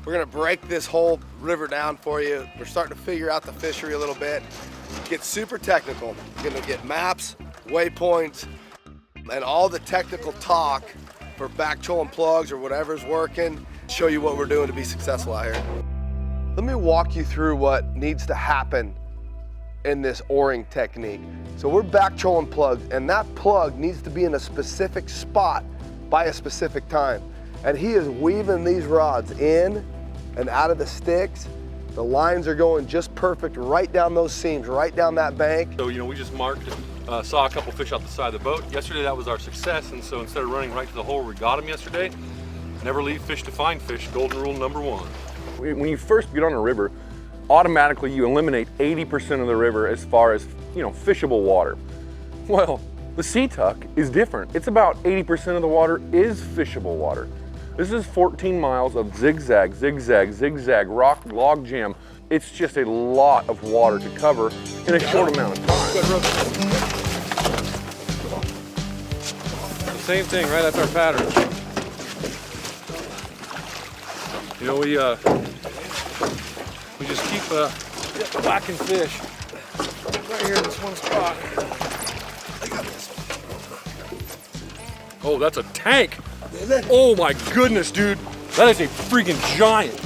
We're gonna break this whole river down for you. We're starting to figure out the fishery a little bit. Get super technical. You're gonna get maps, waypoints, and all the technical talk for back trolling plugs or whatever's working. Show you what we're doing to be successful out here. Let me walk you through what needs to happen in this oaring technique. So we're back trolling plugs, and that plug needs to be in a specific spot by a specific time. And he is weaving these rods in and out of the sticks. The lines are going just perfect right down those seams, right down that bank. So, we just marked, saw a couple fish off the side of the boat. Yesterday, that was our success, and so instead of running right to the hole, we got them yesterday. Never leave fish to find fish, golden rule number 1. When you first get on a river, automatically you eliminate 80% of the river as far as, fishable water. Well, the Situk is different. It's about 80% of the water is fishable water. This is 14 miles of zigzag, zigzag, zigzag, rock, log jam. It's just a lot of water to cover in a short amount of time. Same thing, right? That's our pattern. We just keep whacking fish right here in this one spot. Oh, that's a tank. Oh my goodness, dude. That is a freaking giant.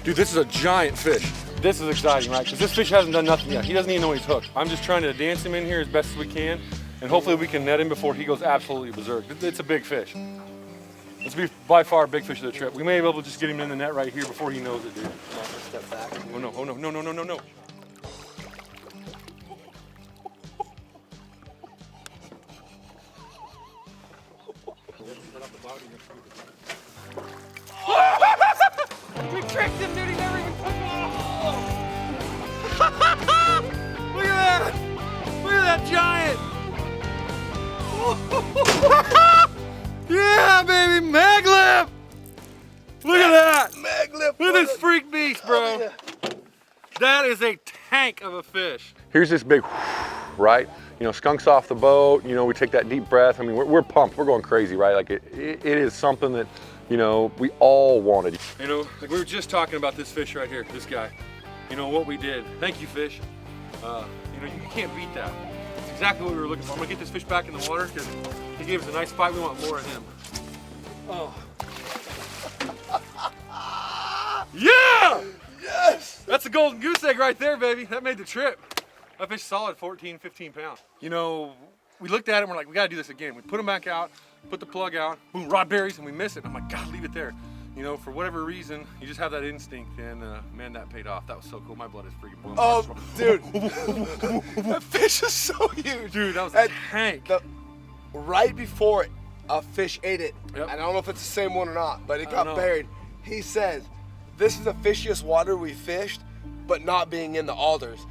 Dude, this is a giant fish. This is exciting, right? Because this fish hasn't done nothing yet. He doesn't even know he's hooked. I'm just trying to dance him in here as best as we can, and hopefully we can net him before he goes absolutely berserk. It's a big fish. It's by far a big fish of the trip. We may be able to just get him in the net right here before he knows it, dude. Step back. Oh no, oh no, no, no, no, no, no. We tricked him, dude. He never even took off. Look at that! Look at that giant! Yeah, baby, maglip! Look at that! Maglip! Look at this freak beast, bro. Yeah. That is a tank of a fish. Here's this big, right? Skunks off the boat, we take that deep breath. I mean, we're pumped, we're going crazy, right? Like it is something that, we all wanted. Like we were just talking about this fish right here, this guy. What we did. Thank you, fish. You can't beat that. It's exactly what we were looking for. I'm gonna get this fish back in the water because he gave us a nice fight. We want more of him. Oh. Yeah! Yes! That's a golden goose egg right there, baby. That made the trip. That fish solid 14, 15 pounds. We looked at it and we're like, we gotta do this again. We put him back out, put the plug out, boom, rod buries, and we miss it. I'm like, God, leave it there. For whatever reason, you just have that instinct, and man, that paid off. That was so cool. My blood is freaking boiling. Oh, dude. That fish is so huge. Dude, that was a tank. Right before a fish ate it, Yep. and I don't know if it's the same one or not, but it got buried. He says, this is the fishiest water we fished, but not being in the alders.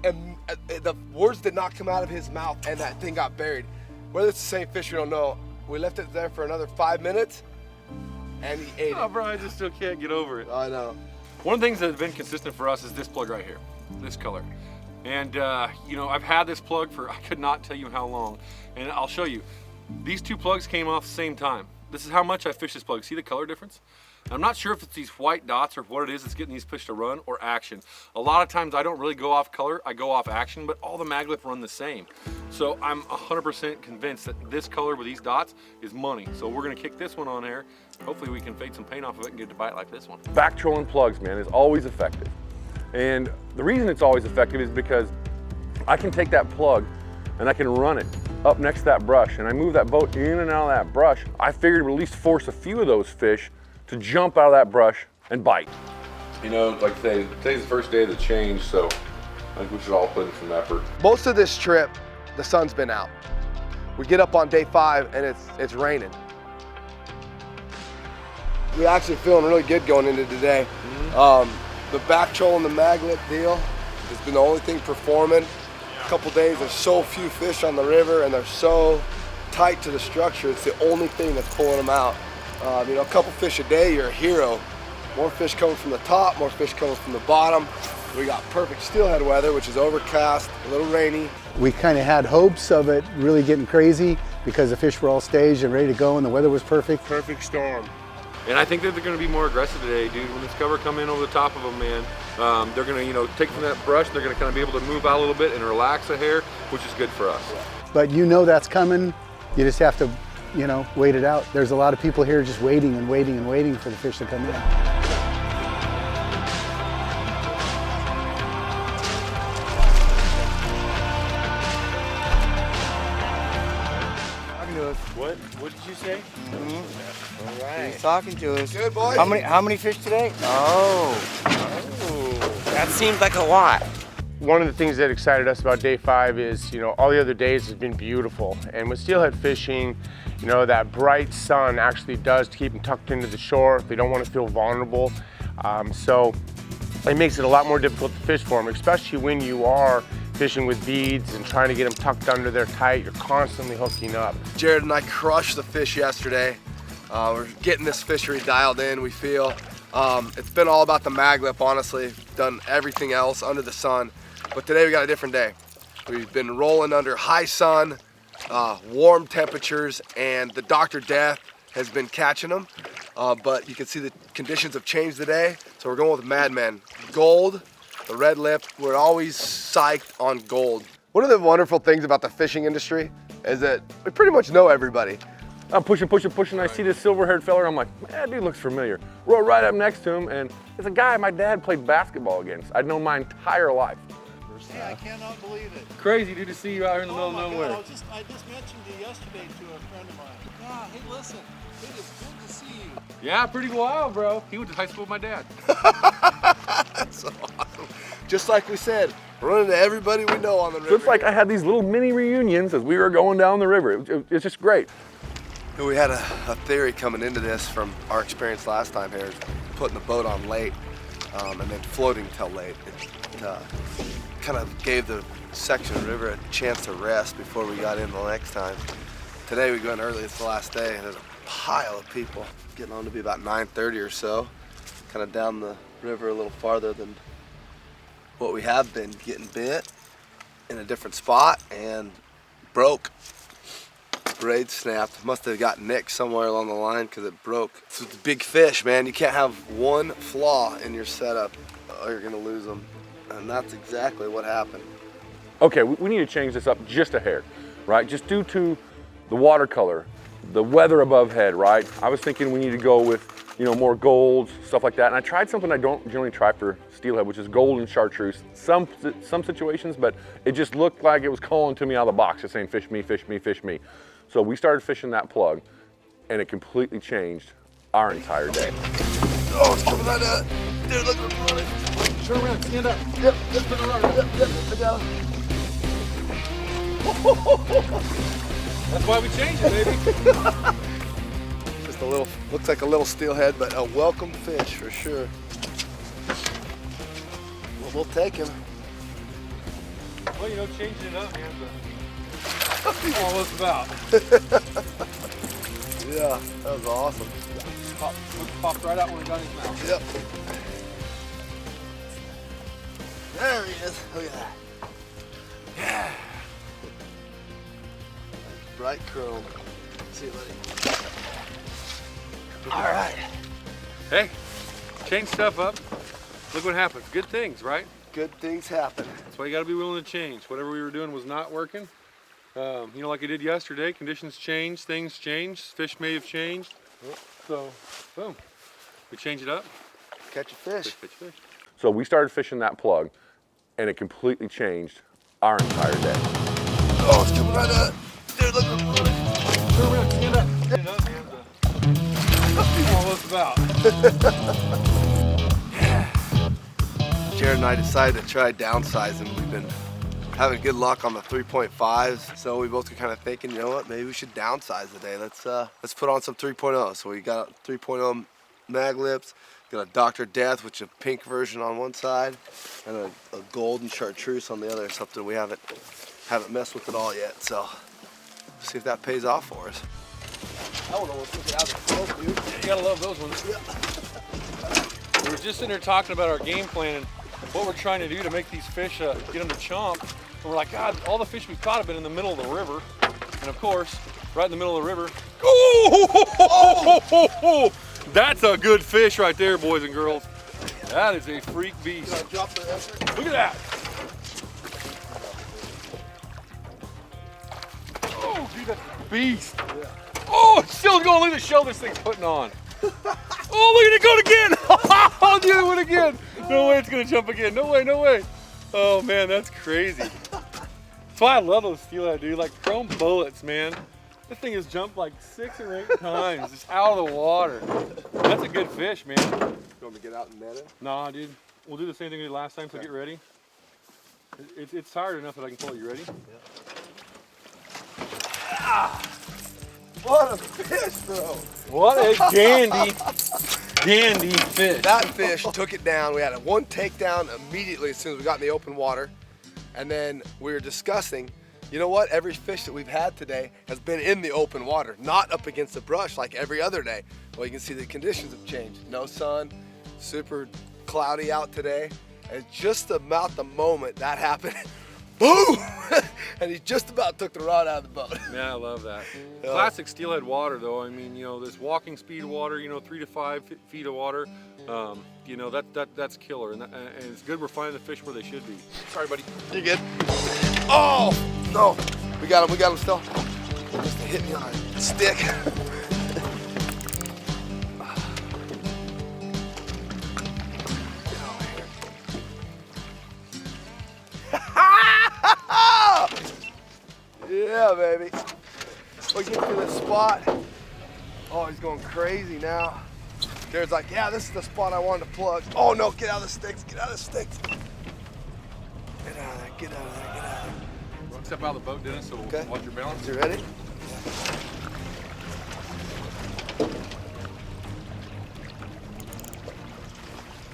And the words did not come out of his mouth, and that thing got buried. Whether it's the same fish, we don't know. We left it there for another 5 minutes, and he ate Oh, it. bro, I just still can't get over it. I know. One of the things that has been consistent for us is this plug right here, this color. And, I've had this plug for, I could not tell you how long, and I'll show you. These two plugs came off the same time. This is how much I fish this plug. See the color difference? And I'm not sure if it's these white dots or what it is that's getting these fish to run or action. A lot of times I don't really go off color, I go off action, but all the maglip run the same. So I'm 100% convinced that this color with these dots is money. So we're gonna kick this one on there. Hopefully we can fade some paint off of it and get it to bite like this one. Back trolling plugs, man, is always effective. And the reason it's always effective is because I can take that plug and I can run it up next to that brush, and I move that boat in and out of that brush. I figured it would at least force a few of those fish to jump out of that brush and bite. Like today's the first day of the change, so I think we should all put in some effort. Most of this trip, the sun's been out. We get up on day 5 and it's raining. We're actually feeling really good going into today. The back troll and the maglip deal has been the only thing performing. A couple days, there's so few fish on the river and they're so tight to the structure. It's the only thing that's pulling them out. A couple fish a day, you're a hero. More fish coming from the top, more fish coming from the bottom. We got perfect steelhead weather, which is overcast, a little rainy. We kind of had hopes of it really getting crazy because the fish were all staged and ready to go and the weather was perfect. Perfect storm. And I think that they're going to be more aggressive today, dude. When this cover come in over the top of them, man, they're going to, you know, take from that brush. They're going to kind of be able to move out a little bit and relax the hair, which is good for us. But you know that's coming. You just have to, you know, wait it out. There's a lot of people here just waiting and waiting and waiting for the fish to come in. What did you say? All right. He's talking to us. Good boy. How many fish today? Oh. That seems like a lot. One of the things that excited us about day 5 is, you know, all the other days have been beautiful. And with steelhead fishing, you know, that bright sun actually does keep them tucked into the shore. They don't want to feel vulnerable. So it makes it a lot more difficult to fish for them, especially when you are fishing with beads and trying to get them tucked under there tight. You're constantly hooking up. Jarod and I crushed the fish yesterday. We're getting this fishery dialed in, we feel. It's been all about the mag lip, honestly. Done everything else under the sun. But today we got a different day. We've been rolling under high sun, warm temperatures, and the Dr. Death has been catching them. But you can see the conditions have changed today. So we're going with Madman. Gold, the red lip, we're always psyched on gold. One of the wonderful things about the fishing industry is that we pretty much know everybody. I'm pushing. I see this silver-haired fella, and I'm like, man, that dude looks familiar. Roll right up next to him, and it's a guy my dad played basketball against. I'd known my entire life. Yeah, I cannot believe it. Crazy, dude, to see you out here in the middle of nowhere. I just mentioned you yesterday to a friend of mine. Yeah, hey, listen, it is good to see you. Yeah, pretty wild, bro. He went to high school with my dad. That's so awesome. Just like we said, running to everybody we know on the river. So it's like I had these little mini reunions as we were going down the river. It's just great. We had a theory coming into this from our experience last time here, putting the boat on late and then floating till late. It kind of gave the section of the river a chance to rest before we got in the next time. Today we go in early, it's the last day, and there's a pile of people getting on to be about 9:30 or so, kind of down the river a little farther than what we have been, getting bit in a different spot and broke. Braid snapped. Must have got nicked somewhere along the line because it broke. It's a big fish, man. You can't have one flaw in your setup or you're gonna lose them. And that's exactly what happened. Okay, we need to change this up just a hair, right? Just due to the watercolor, the weather above head, right? I was thinking we need to go with, you know, more golds, stuff like that. And I tried something I don't generally try for steelhead, which is gold and chartreuse. Some situations, but it just looked like it was calling to me out of the box, just saying, fish me, fish me, fish me. So we started fishing that plug, and it completely changed our entire day. Oh, it's coming right up. Dude, look at him running. Turn around, stand up. Yep, turn around. Yep, I got him. That's why we changed it, baby. Just a little, looks like a little steelhead, but a welcome fish for sure. Well, we'll take him. Well, you know, changing it up, man. All it's about. Yeah, that was awesome. Popped right out when it got in his mouth. Yep. There he is. Look at that. Yeah. Bright chrome. See you, buddy. All right. Hey, change stuff up. Look what happens. Good things, right? Good things happen. That's why you got to be willing to change. Whatever we were doing was not working. You know, like I did yesterday, conditions change, things change, fish may have changed. So, boom, we change it up. Catch a fish. Fish. So we started fishing that plug, and it completely changed our entire day. Oh, it's coming right up. Dude, look at him running. Turn around, stand up. Stand up, man. All it's about. Jarod and I decided to try downsizing. We've been having good luck on the 3.5s, so we both were kind of thinking, you know what, maybe we should downsize today. Let's put on some 3.0. So we got 3.0 mag lips, got a Dr. Death, which is a pink version on one side, and a gold and chartreuse on the other. Something we haven't messed with at all yet. So see if that pays off for us. I don't know what's looking out of the smoke, dude. You gotta love those ones. Yeah. We were just sitting there talking about our game plan and what we're trying to do to make these fish get them to chomp. And we're like, God, all the fish we've caught have been in the middle of the river. And of course, right in the middle of the river, That's a good fish right there, boys and girls. That is a freak beast. Drop the effort. Look at that. Oh, dude, that's a beast. Yeah. Oh, it's still going. Look at the show this thing's putting on. Oh, look at it going again. Oh, the other one again. No way it's going to jump again. No way, no way. Oh, man, that's crazy. That's why I love those steelhead, dude. Like chrome bullets, man. This thing has jumped like 6 or 8 times just out of the water. That's a good fish, man. You want me to get out and net it? Nah, dude. We'll do the same thing we did last time, so get ready. It's tired enough that I can pull it. You ready? Yeah. Ah, what a fish, bro. What a dandy fish. That fish took it down. We had one takedown immediately as soon as we got in the open water. And then we were discussing, you know what? Every fish that we've had today has been in the open water, not up against the brush like every other day. Well, you can see the conditions have changed. No sun, super cloudy out today. And just about the moment that happened, boom! And he just about took the rod out of the boat. Yeah, I love that. Classic steelhead water, though. I mean, you know, this walking speed water, you know, 3 to 5 feet of water, you know, that's killer. And it's good we're finding the fish where they should be. Sorry, buddy. You good? Oh, no. We got him still. Just hit me on a stick. Yeah, baby. We get to this spot. Oh, he's going crazy now. Jared's like, yeah, this is the spot I wanted to plug. Oh no, get out of the sticks, get out of the sticks. Get out of there, get out of there, get out of there. Step out of the boat, Dennis, so Okay. watch your balance. You ready?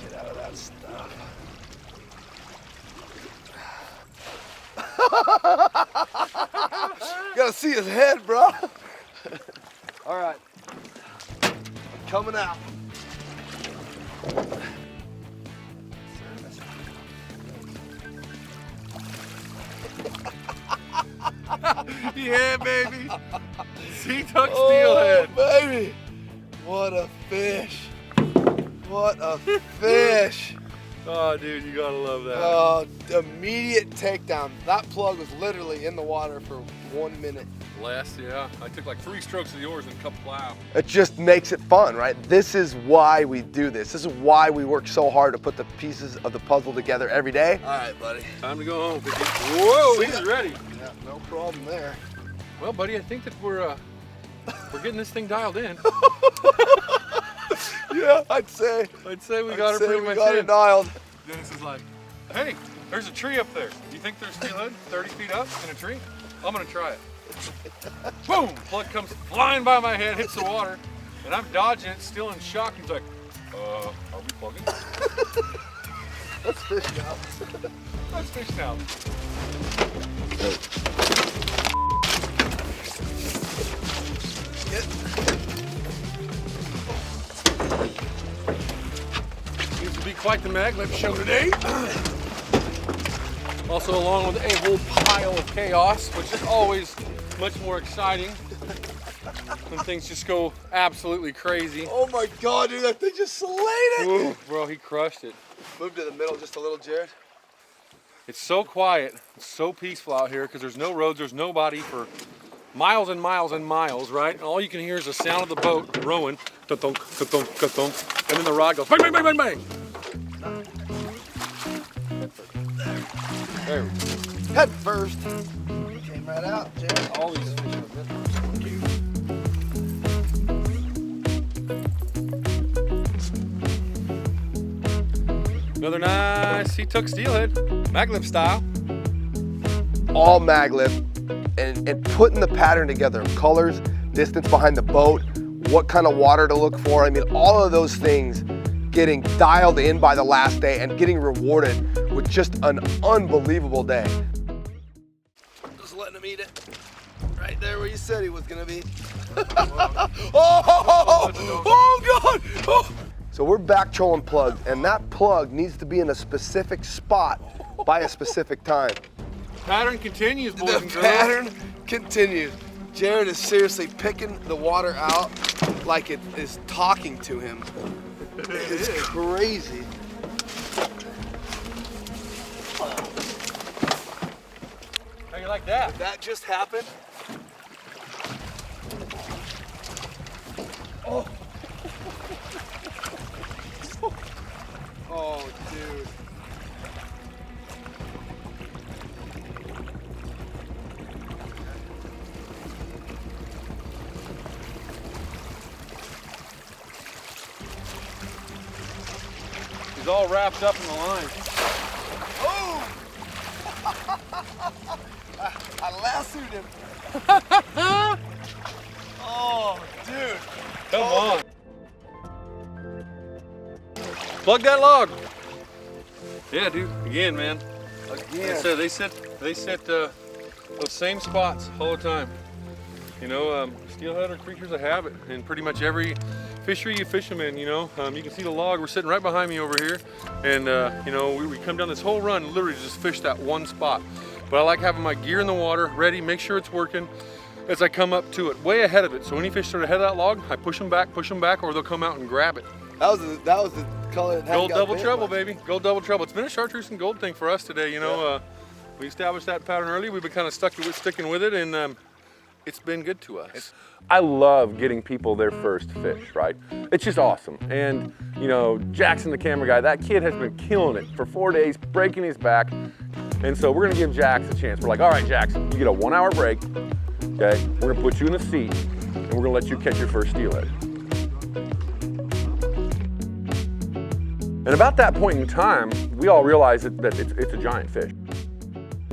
Get out of that stuff. Gotta see his head, bro. All right, I'm coming out. Yeah, baby. Situk steelhead. Oh, baby. What a fish. What a fish. Oh, dude, you gotta love that. Oh, immediate takedown. That plug was literally in the water for 1 minute. Less, yeah. I took like 3 strokes of the oars and a couple plow. It just makes it fun, right? This is why we do this. This is why we work so hard to put the pieces of the puzzle together every day. All right, buddy. Time to go home. Whoa, he's ready. Yeah, no problem there. Well, buddy, I think that we're getting this thing dialed in. Yeah, I'd say we got her pretty much got in. it dialed. Dennis is like, hey, there's a tree up there. Do you think there's steelhead 30 feet up in a tree? I'm gonna try it. Boom! Plug comes flying by my head, hits the water, and I'm dodging it, still in shock. He's like, are we plugging? Let's fish now. Let's fish now. Seems to be quite the magnet show today. Also along with a whole pile of chaos, which is always much more exciting when things just go absolutely crazy. Oh my God, dude, that thing just slayed it. Ooh, bro, he crushed it. Move to the middle just a little, Jared. It's so quiet, it's so peaceful out here because there's no roads, there's nobody for miles and miles and miles, right? And all you can hear is the sound of the boat rowing, ka-thunk, ka-thunk, ka-thunk, and then the rod goes bang, bang, bang, bang, bang. There we go. Head first. Came right out, Jared. All these fish are good. Another nice Situk steelhead, mag-lip style. All mag-lip and putting the pattern together, colors, distance behind the boat, what kind of water to look for. I mean, all of those things getting dialed in by the last day and getting rewarded with just an unbelievable day. Just letting him eat it. Right there where you said he was gonna be. Oh God! Oh. So we're back trolling plugs, and that plug needs to be in a specific spot by a specific time. Pattern continues, boys and The girls. pattern continues. Jared is seriously picking the water out like it is talking to him. It's crazy. How you like that? Did that just happen? Oh. Oh, dude. He's all wrapped up in the line. Oh! I lassoed him. Oh, dude. Come on. Plug that log. Yeah, dude. Again, man. Again. They sit those same spots all the time. You know, steelhead are creatures of habit, and pretty much every fishery you fish them in, you know, you can see the log. We're sitting right behind me over here, and you know, we come down this whole run, literally just fish that one spot. But I like having my gear in the water, ready, make sure it's working as I come up to it, way ahead of it. So any fish start ahead of that log, I push them back, or they'll come out and grab it. That was the color that Gold double trouble, baby. Gold double trouble. It's been a chartreuse and gold thing for us today, you know. We established that pattern early. We've been kind of sticking with it, and it's been good to us. I love getting people their first fish, right? It's just awesome. And, you know, Jackson, the camera guy, that kid has been killing it for 4 days, breaking his back. And so we're gonna give Jax a chance. We're like, all right, Jackson, you get a 1 hour break, okay? We're gonna put you in the seat, and we're gonna let you catch your first steelhead. And about that point in time, we all realize that it's a giant fish.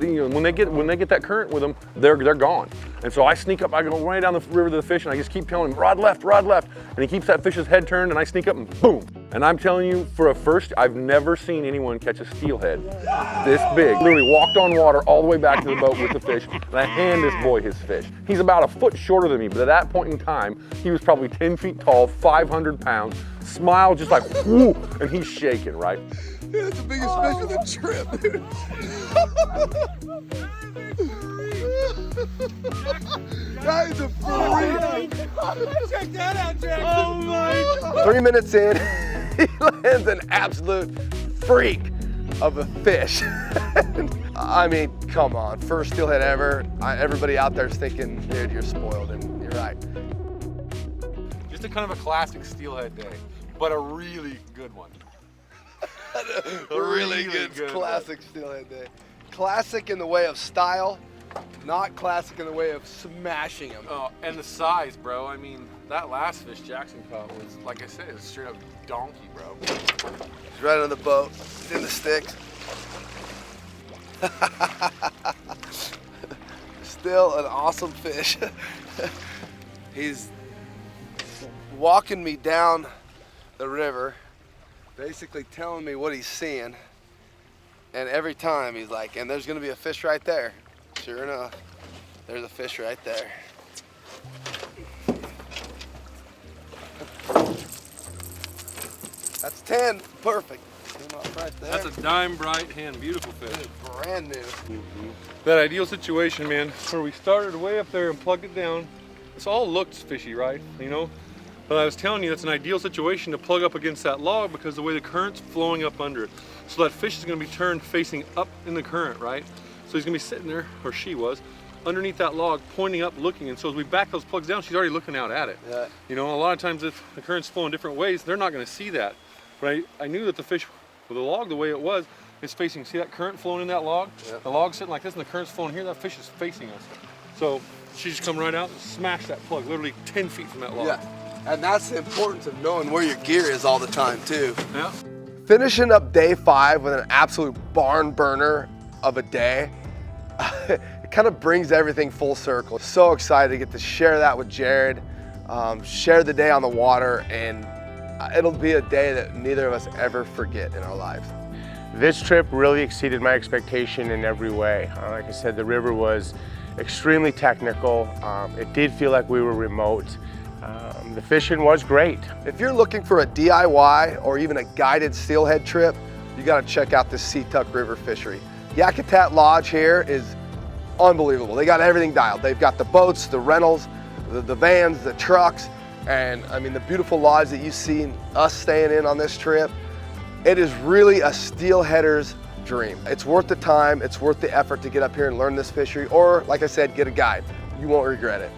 You know, when they get that current with them, they're gone. And so I sneak up, I go right down the river to the fish, and I just keep telling him, rod left, and he keeps that fish's head turned, and I sneak up and boom. And I'm telling you, for a first, I've never seen anyone catch a steelhead this big. Literally walked on water all the way back to the boat with the fish, and I hand this boy his fish. He's about a foot shorter than me, but at that point in time, he was probably 10 feet tall, 500 pounds, smile just like, whoo, and he's shaking, right? Yeah, it's the biggest fish of the trip, dude. That is a freak. Check that out, Jackson. Oh my. 3 minutes in, he lands an absolute freak of a fish. I mean, come on, first steelhead ever. Everybody out there's thinking, dude, you're spoiled, and you're right. Just a kind of a classic steelhead day, but a really good one. A really good classic steelhead day. Classic in the way of style, not classic in the way of smashing them. Oh, and the size, bro. I mean, that last fish Jackson caught was, like I said, it was straight up donkey, bro. He's right on the boat, he's in the sticks. Still an awesome fish. He's walking me down the river, basically telling me what he's seeing. And every time he's like, and there's gonna be a fish right there. Sure enough, there's a fish right there. That's 10, perfect. Came up right there. That's a dime bright hen, beautiful fish. Brand new. That ideal situation, man, where we started way up there and plugged it down. This all looked fishy, right? You know? But I was telling you, that's an ideal situation to plug up against that log because the way the current's flowing up under it. So that fish is gonna be turned facing up in the current, right? So he's gonna be sitting there, or she was, underneath that log, pointing up, looking. And so as we back those plugs down, she's already looking out at it. Yeah. You know, a lot of times if the current's flowing different ways, they're not gonna see that. But I knew that the fish, with the log the way it was, is facing, see that current flowing in that log? Yeah. The log's sitting like this and the current's flowing here, that fish is facing us. So she just come right out and smash that plug, literally 10 feet from that log. Yeah, and that's the importance of knowing where your gear is all the time too. Yeah. Finishing up day 5 with an absolute barn burner of a day, it kind of brings everything full circle. So excited to get to share that with Jarod, share the day on the water, and it'll be a day that neither of us ever forget in our lives. This trip really exceeded my expectation in every way. Like I said, the river was extremely technical. It did feel like we were remote. The fishing was great. If you're looking for a DIY or even a guided steelhead trip, you gotta check out this Situk River fishery. Yakutat Lodge here is unbelievable. They got everything dialed. They've got the boats, the rentals, the vans, the trucks. And I mean, the beautiful lodge that you've seen us staying in on this trip, it is really a steelheader's dream. It's worth the time, it's worth the effort to get up here and learn this fishery, or like I said, get a guide. You won't regret it.